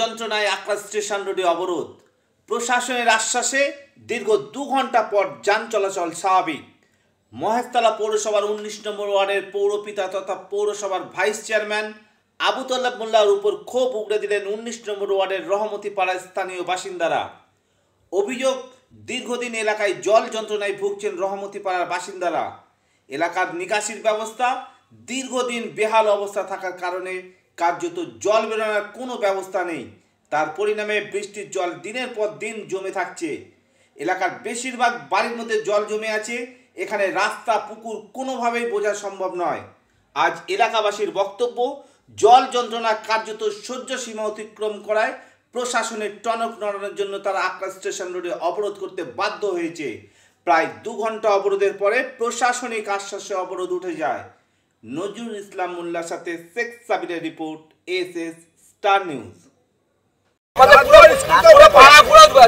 যন্ত্রণায় আকরা স্টেশন রোডে অবরোধ। প্রশাসনের আশ্বাসে দীর্ঘ 2 ঘন্টা পর যান চলাচল স্বাভাবিক। মহেশতলা পৌরসভার 19 নম্বর ওয়ার্ডের পৌরপিতা তথা পৌরসভার ভাইস চেয়ারম্যান আবু তল্লাব মোল্লার উপর ক্ষোভ উগড়ে দিলেন 19 নম্বর ওয়ার্ডের রহমতি পাড়ার স্থানীয় বাসিন্দারা। অভিযোগ, দীর্ঘদিন এলাকায় জল যন্ত্রণায় ভুগছেন রহমতি পাড়ার বাসিন্দারা। এলাকার নিকাশির ব্যবস্থা দীর্ঘদিন বেহাল অবস্থা থাকার কারণে কার্যত জল বেরোনোর কোনো ব্যবস্থা নেই। তার পরিণামে বৃষ্টির জল দিনের পর দিন জমে থাকছে। এলাকার বেশিরভাগ বাড়ির মধ্যে জল জমে আছে। এখানে রাস্তা পুকুর কোনোভাবেই বোঝা সম্ভব নয়। আজ এলাকাবাসীর বক্তব্য, জল যন্ত্রণা কার্যত সহ্য সীমা অতিক্রম করায় প্রশাসনের টনক নড়ানোর জন্য তারা আকরা স্টেশন রোডে অবরোধ করতে বাধ্য হয়েছে। প্রায় 2 ঘন্টা অবরোধের পরে প্রশাসনিক আশ্বাসে অবরোধ উঠে যায়। নজরুল ইসলাম মোল্লার সাথে শেখ সাবিরের রিপোর্ট, এসএস স্টার নিউজ।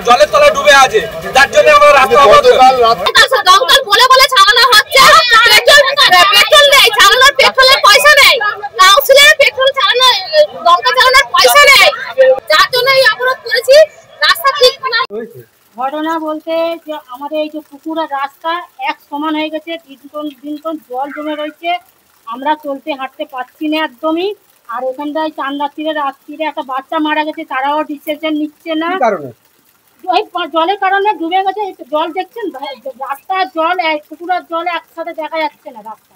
জলের তলায় ডুবে আছে, যার জন্য আমরা রাস্তা দমকল বলে বলে চালানো হচ্ছে, পেট্রোল নেই, চালানোর পেট্রোলের পয়সা নেই, কাউন্সিলের পেট্রোল চালানো দমকল চালানোর পয়সা নেই, যার জন্য এই অবরোধ করেছি। রাস্তা ঠিক না। ঘটনা বলতে যে আমাদের এই যে পুকুর আর রাস্তা এক সমান হয়ে গেছে, দিন জল জমে রয়েছে, আমরা চলতে হাঁটতে পারছি না একদমই। আর ওখানটায় রাত্রিরে একটা বাচ্চা মারা গেছে, তারাও ডিসিশন নিচ্ছে না। ওই জলের কারণে ডুবে গেছে। জল দেখছেন, রাস্তার জল পুকুরের জল একসাথে দেখা যাচ্ছে না রাস্তা,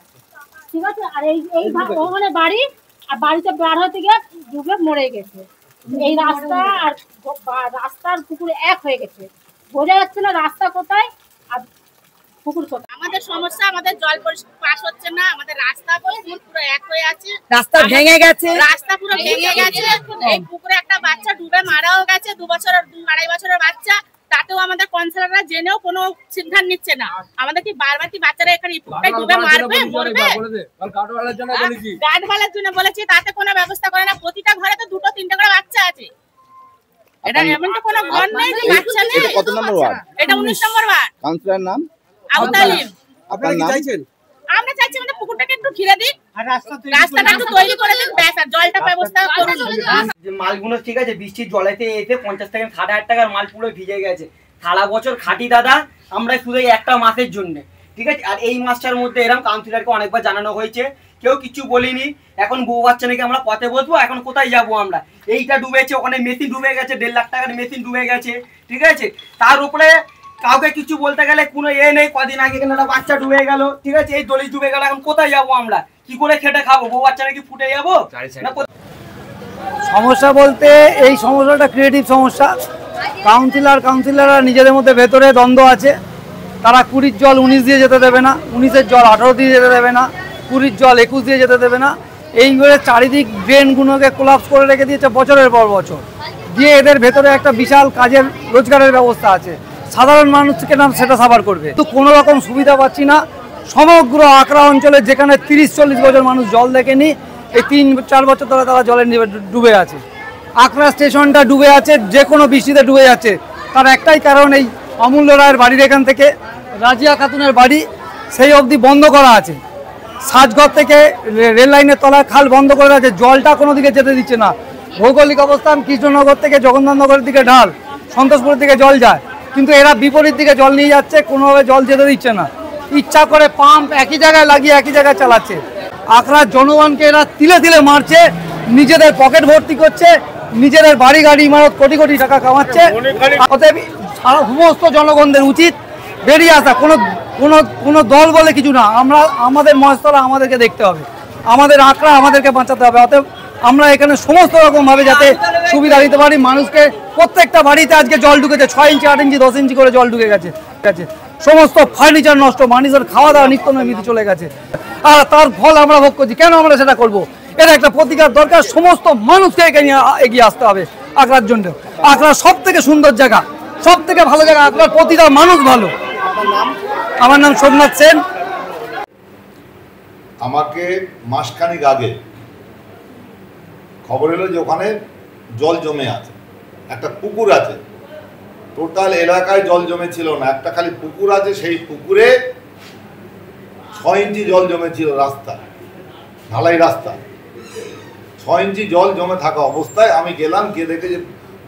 ঠিক আছে। আর এই ওখানে বাড়ি, আর বাড়িতে বার হতে গিয়ে ডুবে মরে গেছে। এই রাস্তা আর রাস্তার পুকুর এক হয়ে গেছে, বোঝা যাচ্ছে না রাস্তা কোথায় আর পুকুর কোথায়। আমাদের সমস্যা, আমাদের জল পাস হচ্ছে না, আমাদের রাস্তা পুরো এক হয়ে আছে, রাস্তা ভেঙে গেছে, রাস্তা পুরো ভেঙে গেছে। এই পুকুরে একটা বাচ্চা ডুবে মারাও গেছে, 2 বছরের 2.5 বছরের বাচ্চা। তাতেও আমাদের কাউন্সিলররা জেনেও কোনো সিদ্ধান্ত নিচ্ছে না। আমাদের কি বারবার কি বাচ্চারা এখানে ডুবে মারবে মরবে? গার্ডওয়ালার জন্য বলেছি, তাতে কোনো ব্যবস্থা করে না। প্রতিটা ঘরে তো 2-3টা করে বাচ্চা আছে। এটা এমন তো কোনো ঘর নেই যে বাচ্চা নেই। এটা কত নম্বর ওয়ার্ড? এটা 19 নম্বর ওয়ার্ড। কাউন্সিলরের নাম আবু তালিম। আপনারা কি চাইছেন? আমরা চাইছি আমাদের পুকুরটাকে একটু ঘিরে দিন, আর রাস্তাটা একটু তৈরি করে দিন, ব্যাস। আর জলটা ব্যবস্থা করুন। যে মালগুলো ঠিক আছে, বৃষ্টির জলেতে এসে 50 থেকে 60,000 টাকার মাল পুরো ভিজে গেছে। সারা বছর খাটি দাদা আমরা, শুধু একটা মাসের জন্য, ঠিক আছে। আর এই মাসটার মধ্যে এরকম কাউন্সিলরকে অনেকবার জানানো হয়েছে, কেউ কিছু বলিনি। এখন বউ বাচ্চা নাকি আমরা পথে বসবো, এখন কোথায় যাবো আমরা? এইটা ডুবেছে, ওখানে মেশিন ডুবে গেছে, 1.5 লাখ টাকার মেশিন ডুবে গেছে, ঠিক আছে। তার উপরে কাউকে কিছু বলতে গেলে কোনো নেই। কদিন আগে একটা বাচ্চা ডুবে গেল, ঠিক আছে, এই দলিল ডুবে গেল। এখন কোথায় যাবো আমরা? কি করে খেটে খাবো? বউ বাচ্চা নাকি ফুটে যাবো? সমস্যা বলতে এই সমস্যাটা ক্রিয়েটিভ সমস্যা। কাউন্সিলররা নিজেদের মধ্যে ভেতরে দ্বন্দ্ব আছে। তারা 20 জল 19 দিয়ে যেতে দেবে না, 19-এর জল 18 দিয়ে যেতে দেবে না, 20 জল 21 দিয়ে যেতে দেবে না। এইভাবে চারিদিক ড্রেনগুলোকে কোলাপস করে রেখে দিয়েছে বছরের পর বছর দিয়ে। এদের ভেতরে একটা বিশাল কাজের রোজগারের ব্যবস্থা আছে, সাধারণ মানুষকে নাম সেটা সাফার করবে। তো কোনো রকম সুবিধা পাচ্ছি না। সমগ্র আকরা অঞ্চলে যেখানে 30-40 বছর মানুষ জল দেখেনি, এই 3-4 বছর ধরে তারা জলে ডুবে আছে। আকরা স্টেশনটা ডুবে আছে, যে কোনো বৃষ্টিতে ডুবে যাচ্ছে। তার একটাই কারণ, এই অমূল্য রায়ের বাড়ির এখান থেকে রাজিয়া খাতুনের বাড়ি সেই অবধি বন্ধ করা আছে। সাজঘর থেকে রেল লাইনের তলায় খাল বন্ধ করে আছে, জলটা কোনো দিকে যেতে দিচ্ছে না। ভৌগোলিক অবস্থান কৃষ্ণনগর থেকে জগন্নাথনগরের দিকে ঢাল, সন্তোষপুরের দিকে জল যায়, কিন্তু এরা বিপরীত দিকে জল নিয়ে যাচ্ছে, কোনোভাবে জল যেতে দিচ্ছে না। ইচ্ছা করে পাম্প একই জায়গায় লাগিয়ে একই জায়গায় চালাচ্ছে। আকরার জনগণকে এরা তিলে তিলে মারছে, নিজেদের পকেট ভর্তি করছে, নিজেদের বাড়ি গাড়ি ইমারত কোটি কোটি টাকা কামাচ্ছে। অতএব সমস্ত জনগণদের উচিত বেরিয়ে আসা। কোনো দল বলে কিছু না, আমাদের মহেশতলা আমাদেরকে দেখতে হবে, আমাদের আকরা আমাদেরকে বাঁচাতে হবে। অতএব আমরা এখানে সমস্ত রকমভাবে যাতে সুবিধা দিতে পারি মানুষকে। প্রত্যেকটা বাড়িতে আজকে জল ঢুকেছে, 6 ইঞ্চি 8 ইঞ্চি 10 ইঞ্চি করে জল ঢুকে গেছে। সমস্ত ফার্নিচার নষ্ট, মানুষের খাওয়া দাওয়া নিত্য নৈমিত্তিক চলে গেছে। আর তার ফল আমরা ভোগ করছি। কেন আমরা সেটা করবো? এর একটা প্রতিকার দরকার। সমস্ত মানুষকে এগিয়ে আসতে হবে আকরার জন্য। আকরা সব থেকে সুন্দর জায়গা, সব থেকে ভালো জায়গা। আকরার প্রতিটা মানুষ ভালো। আমার নাম সোমনাথ সেন। আমাকে মাসখানিক আগে খবর এলো যে ওখানে জল জমে আছে, একটা পুকুর আছে, টোটাল এলাকায় জল জমেছিল না, একটা খালি পুকুর আছে, সেই পুকুরে 6 ইঞ্চি জল জমেছিল। রাস্তা ঢালাই রাস্তা, 6 ইঞ্চি জল জমে থাকা অবস্থায় আমি গেলাম, গিয়ে দেখে যে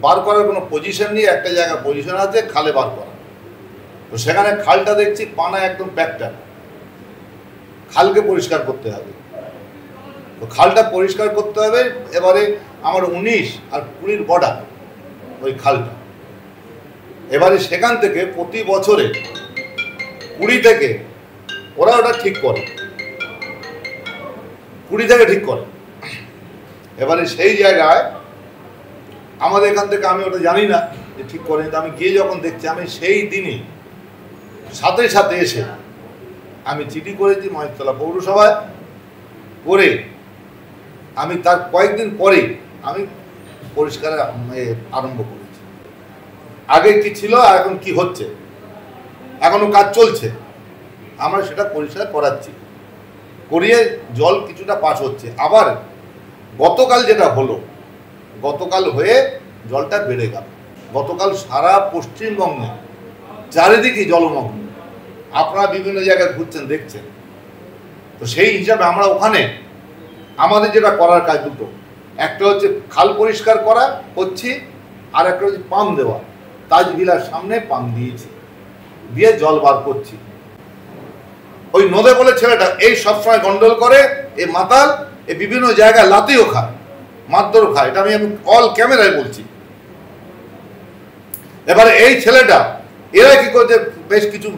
বার করার কোনো পজিশন নেই, একটা জায়গায় পজিশন আছে খালে বার করা। তো সেখানে খালটা দেখছি পানা একদম প্যাকটা, খালকে পরিষ্কার করতে হবে। তো খালটা পরিষ্কার করতে হবে। এবারে আমার 19 আর 20 বর্ডার ওই খালটা। এবারে সেখান থেকে প্রতি বছরে 20 থেকে ওরা ওটা ঠিক করে, 20 থেকে ঠিক করে। এবারে সেই জায়গায় আমাদের এখান থেকে, আমি ওটা জানি না যে ঠিক করে, আমি গিয়ে যখন দেখছি, আমি সেই দিনই সাথে সাথে এসে আমি চিঠি করেছি মহেশতলা পৌরসভায় করে, আমি তার কয়েকদিন পরে আমি পরিষ্কার আরম্ভ করেছি। আগে কি ছিল আর এখন কি হচ্ছে, এখনো কাজ চলছে, আমরা সেটা পরিষ্কার করাচ্ছি, করিয়ে জল কিছুটা পাস হচ্ছে। আবার গতকাল যেটা হলো, গতকাল হয়ে জলটা বেড়ে গেল। গতকাল সারা পশ্চিমবঙ্গে চারিদিকে জলমগ্ন, আপনারা বিভিন্ন জায়গায় ঘুরছেন দেখছেন। তো সেই হিসাবে আমরা ওখানে আমাদের যেটা করার কাজ দুটো, একটা হচ্ছে খাল পরিষ্কার করা করছি, আর একটা হচ্ছে পাম্প দেওয়া। তাজভিলার সামনে পাম্প দিয়েছি, দিয়ে জল বার করছি। ওই নদে বলে ছেলেটা এই সবসময় গন্ডল করে, এই মাতাল, এই বিভিন্ন জায়গায় লাতিও খায়, মারধরও খায়, এটা আমি অল ক্যামেরায় বলছি। এবারে এই ছেলেটা এরা কি করছে, বেশ কিছু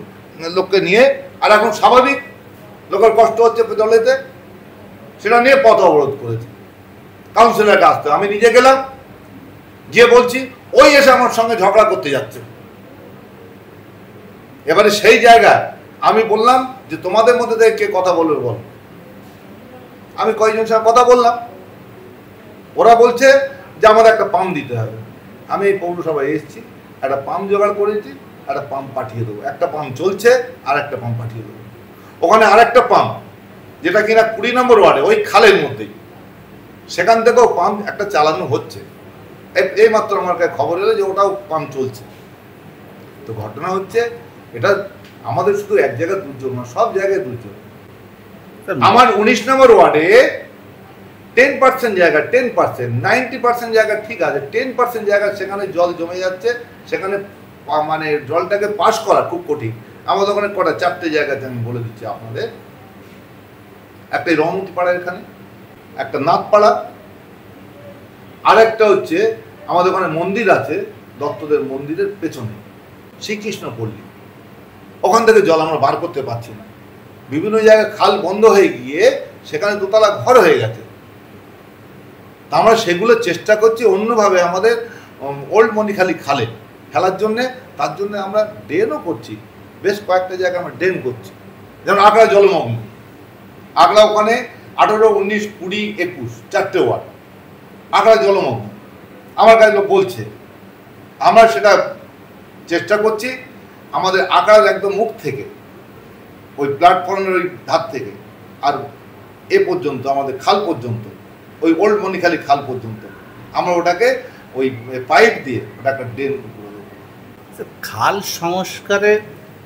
লোককে নিয়ে, আর এখন স্বাভাবিক লোকের কষ্ট হচ্ছে জলেতে, সেটা নিয়ে পথ অবরোধ করেছে। কাউন্সিলরকে আসতে, আমি নিজে গেলাম, গিয়ে বলছি, ওই এসে আমার সঙ্গে ঝগড়া করতে যাচ্ছে। এবারে সেই জায়গায় আমি বললাম যে তোমাদের মধ্যে থেকে কে কথা বলবে বল। আমি কয়েকজন সঙ্গে কথা বললাম, ওরা বলছে যে আমাদের একটা পাম্প দিতে হবে। আমি এই পৌরসভায় এসেছি, একটা পাম্প জোগাড় করেছি, একটা পাম্প পাঠিয়ে দেবো। একটা পাম্প চলছে, আর একটা পাম্প পাঠিয়ে দেবো। ওখানে আরেকটা পাম্প, যেটা কিনা 20 নম্বর ওয়ার্ডে, ওই খালের মধ্যেই, সেখান থেকেও পাম্প একটা চালানো হচ্ছে। এই মাত্র আমার কাছে খবর এলো যে ওটাও পাম্প চলছে। তো ঘটনা হচ্ছে, এটা আমাদের শুধু এক জায়গায় দুর্যোগ না, সব জায়গায় দুর্যোগ। আমার 19 নম্বর ওয়ার্ডে 10% জায়গা, 10%, 90% জায়গা ঠিক আছে, 10% জায়গা সেখানে জল জমে যাচ্ছে, সেখানে মানে জলটাকে পাস করা খুব কঠিন। আমাদের ওখানে কটা 4টে জায়গাতে আমি বলে দিচ্ছি আপনাদের। একটা রমতি পাড়া, এখানে একটা নাথপাড়া, আর একটা হচ্ছে আমাদের ওখানে মন্দির আছে, দত্তদের মন্দিরের পেছনে শ্রীকৃষ্ণ পল্লী, ওখান থেকে জল আমরা বার করতে পারছি না। বিভিন্ন জায়গায় খাল বন্ধ হয়ে গিয়ে সেখানে দোতলা ঘর হয়ে গেছে। তা আমরা সেগুলো চেষ্টা করছি অন্যভাবে আমাদের ওল্ড মণিখালী খালে ফেলার জন্যে। তার জন্য আমরা ড্রেনও করছি, বেশ কয়েকটা জায়গায় আমরা ড্রেন করছি। যেমন আকড়া জলমগ্ন, আকড়া ওখানে 18, 19, 20, 21 4টে ওয়ার্ড আকড়া জলমগ্ন। আমার কাছে লোক বলছে, আমরা সেটা চেষ্টা করছি। আমাদের আকড়ার একদম মুখ থেকে, ওই প্ল্যাটফর্মের ওই ধার থেকে আর এ পর্যন্ত, আমাদের খাল পর্যন্ত, ওই ওল্ড মণিখালী খাল পর্যন্ত আমরা ওটাকে ওই পাইপ দিয়ে ওটা একটা ড্রেন করে দেবো। খাল সংস্কারের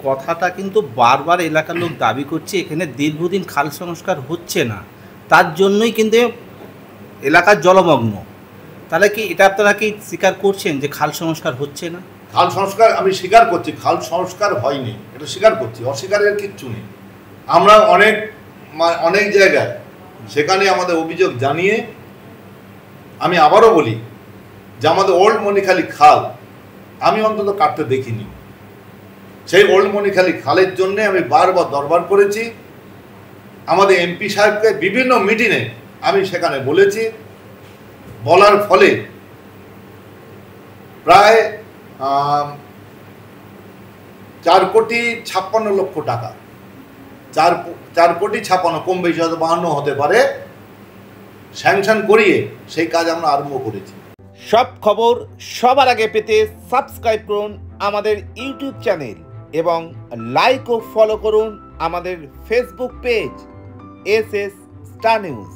কথাটা কিন্তু বারবার এলাকার লোক দাবি করছে, এখানে দীর্ঘদিন খাল সংস্কার হচ্ছে না, তার জন্যই কিন্তু এলাকার জলমগ্ন। তাহলে কি এটা আপনারা কি স্বীকার করছেন যে খাল সংস্কার হচ্ছে না? খাল সংস্কার আমি স্বীকার করছি, খাল সংস্কার হয়নি, এটা স্বীকার করছি, অস্বীকারের কিচ্ছু নেই। আমরা অনেক জায়গায় সেখানে আমাদের অভিযোগ জানিয়ে, আমি আবারও বলি যে আমাদের ওল্ড মণিখালী খাল আমি অন্তত কাটতে দেখিনি। সেই ওল্ড মণিখালী খালের জন্যে আমি বারবার দরবার করেছি। আমাদের এমপি সাহেবকে বিভিন্ন মিটিংয়ে আমি সেখানে বলেছি, বলার ফলে প্রায় 4,56,00,000 টাকা, 4,56,00,000 কম বেশি হয়তো 52 হতে পারে, স্যাংশন করিয়ে সেই কাজ আমরা আরম্ভ করেছি। সব খবর সবার আগে পেতে সাবস্ক্রাইব করুন আমাদের ইউটিউব চ্যানেল এবং লাইক ও ফলো করুন আমাদের Facebook page SS star news.